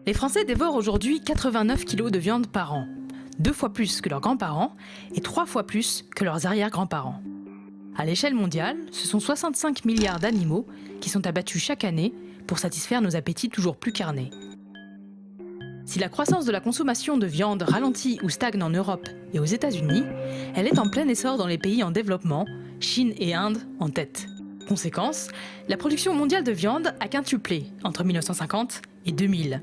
Les Français dévorent aujourd'hui 89 kg de viande par an, 2 fois plus que leurs grands-parents et 3 fois plus que leurs arrière-grands-parents. À l'échelle mondiale, ce sont 65 milliards d'animaux qui sont abattus chaque année pour satisfaire nos appétits toujours plus carnés. Si la croissance de la consommation de viande ralentit ou stagne en Europe et aux États-Unis, elle est en plein essor dans les pays en développement, Chine et Inde en tête. Conséquence, la production mondiale de viande a quintuplé entre 1950 et 2000.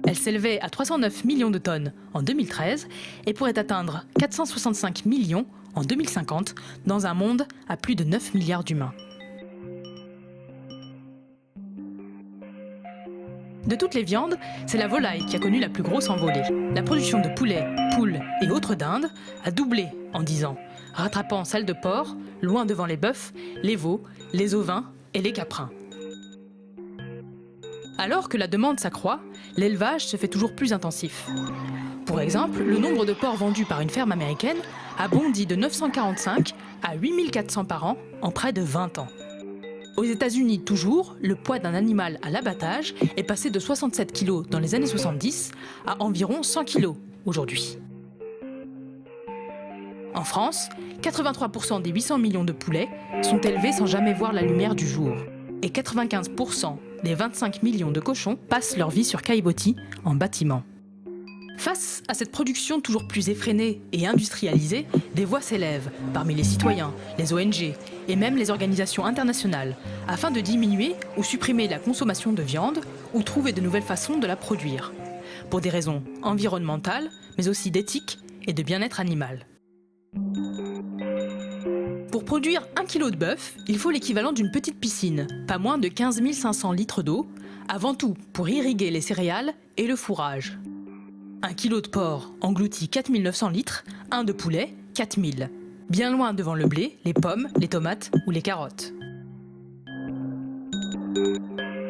Elle s'élevait à 309 millions de tonnes en 2013 et pourrait atteindre 465 millions en 2050 dans un monde à plus de 9 milliards d'humains. De toutes les viandes, c'est la volaille qui a connu la plus grosse envolée. La production de poulet, poules et autres dindes a doublé en 10 ans, rattrapant celle de porc, loin devant les bœufs, les veaux, les ovins et les caprins. Alors que la demande s'accroît, l'élevage se fait toujours plus intensif. Pour exemple, le nombre de porcs vendus par une ferme américaine a bondi de 945 à 8400 par an en près de 20 ans. Aux États-Unis toujours, le poids d'un animal à l'abattage est passé de 67 kg dans les années 70 à environ 100 kg aujourd'hui. En France, 83% des 800 millions de poulets sont élevés sans jamais voir la lumière du jour. Et 95% des 25 millions de cochons passent leur vie sur caillebotis en bâtiment. Face à cette production toujours plus effrénée et industrialisée, des voix s'élèvent parmi les citoyens, les ONG et même les organisations internationales afin de diminuer ou supprimer la consommation de viande ou trouver de nouvelles façons de la produire, pour des raisons environnementales mais aussi d'éthique et de bien-être animal. Pour produire 1 kg de bœuf, il faut l'équivalent d'une petite piscine, pas moins de 15 500 litres d'eau, avant tout pour irriguer les céréales et le fourrage. 1 kg de porc engloutit 4 900 litres, 1 de poulet, 4 000. Bien loin devant le blé, les pommes, les tomates ou les carottes.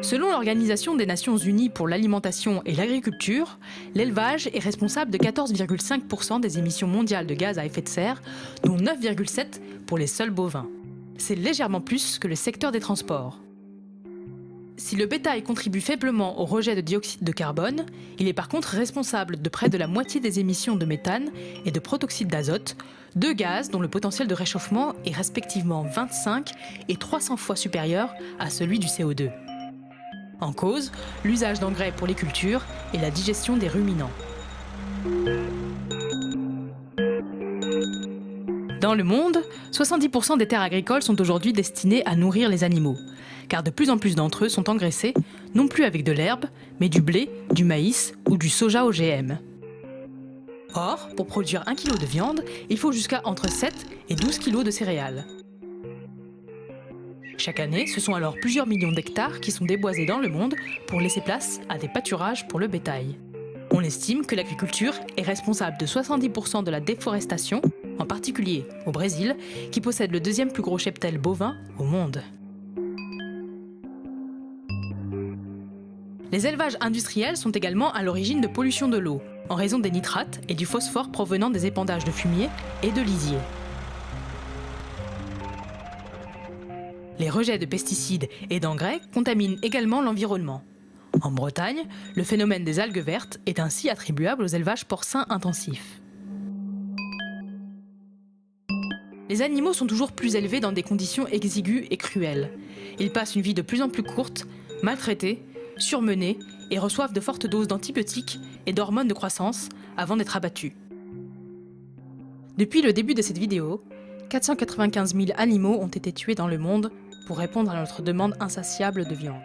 Selon l'Organisation des Nations Unies pour l'alimentation et l'agriculture, l'élevage est responsable de 14,5% des émissions mondiales de gaz à effet de serre, dont 9,7% pour les seuls bovins. C'est légèrement plus que le secteur des transports. Si le bétail contribue faiblement au rejet de dioxyde de carbone, il est par contre responsable de près de la moitié des émissions de méthane et de protoxyde d'azote, deux gaz dont le potentiel de réchauffement est respectivement 25 et 300 fois supérieur à celui du CO2. En cause, l'usage d'engrais pour les cultures et la digestion des ruminants. Dans le monde, 70% des terres agricoles sont aujourd'hui destinées à nourrir les animaux, car de plus en plus d'entre eux sont engraissés, non plus avec de l'herbe, mais du blé, du maïs ou du soja OGM. Or, pour produire 1 kg de viande, il faut jusqu'à entre 7 et 12 kg de céréales. Chaque année, ce sont alors plusieurs millions d'hectares qui sont déboisés dans le monde pour laisser place à des pâturages pour le bétail. On estime que l'agriculture est responsable de 70% de la déforestation, en particulier au Brésil, qui possède le deuxième plus gros cheptel bovin au monde. Les élevages industriels sont également à l'origine de pollution de l'eau, en raison des nitrates et du phosphore provenant des épandages de fumier et de lisier. Les rejets de pesticides et d'engrais contaminent également l'environnement. En Bretagne, le phénomène des algues vertes est ainsi attribuable aux élevages porcins intensifs. Les animaux sont toujours plus élevés dans des conditions exiguës et cruelles. Ils passent une vie de plus en plus courte, maltraités, surmenés et reçoivent de fortes doses d'antibiotiques et d'hormones de croissance avant d'être abattus. Depuis le début de cette vidéo, 495 000 animaux ont été tués dans le monde pour répondre à notre demande insatiable de viande.